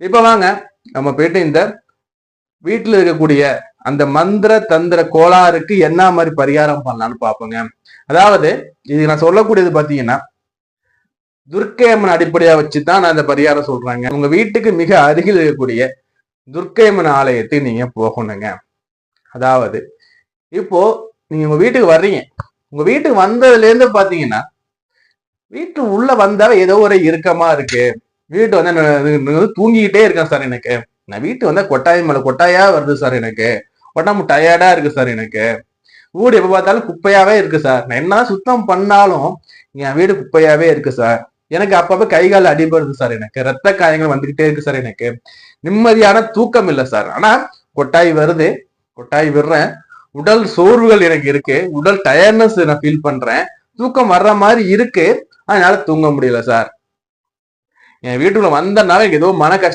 இப்ப வாங்க நம்ம போயிட்டு இந்த வீட்டுல இருக்கக்கூடிய அந்த மந்திர தந்திர கோளாறுக்கு என்ன மாதிரி பரிகாரம் பண்ணலாம்னு பாப்போங்க. அதாவது இது நான் சொல்லக்கூடியது பாத்தீங்கன்னா துர்க்கை அம்மன் அடிப்படையா வச்சுதான் நான் இந்த பரிகாரம் சொல்றேங்க. உங்க வீட்டுக்கு மிக அருகில் இருக்கக்கூடிய துர்க்கை அம்மன் ஆலயத்துக்கு நீங்க போகணுங்க. அதாவது இப்போ நீங்க உங்க வீட்டுக்கு வர்றீங்க, உங்க வீட்டுக்கு வந்ததுல இருந்து பாத்தீங்கன்னா வீட்டு உள்ள வந்தாவே ஏதோ ஒரு இறுக்கமா இருக்கு. வீட்டு வந்து தூங்கிக்கிட்டே இருக்கேன் சார், எனக்கு நான் வீட்டு வந்தா கொட்டாய் மேல கொட்டாயா வருது சார், எனக்கு உடம்பு டயர்டா இருக்கு சார், எனக்கு வீடு எப்ப பார்த்தாலும் குப்பையாவே இருக்கு சார், நான் என்ன சுத்தம் பண்ணாலும் என் வீடு குப்பையாவே இருக்கு சார், எனக்கு அப்பப்ப கை கால் அடிபடுது சார், எனக்கு ரத்த காயங்கள் வந்துகிட்டே இருக்கு சார், எனக்கு நிம்மதியான தூக்கம் இல்லை சார், ஆனா கொட்டாய் வருது, கொட்டாய் விடுறேன், உடல் சோர்வுகள் எனக்கு இருக்கு, உடல் டயர்னஸ் நான் ஃபீல் பண்றேன், தூக்கம் வர்ற மாதிரி இருக்கு, அதனால தூங்க முடியல சார், என் வீட்டுக்குள்ள வந்தனால எனக்கு ஏதோ மன கஷ்டம்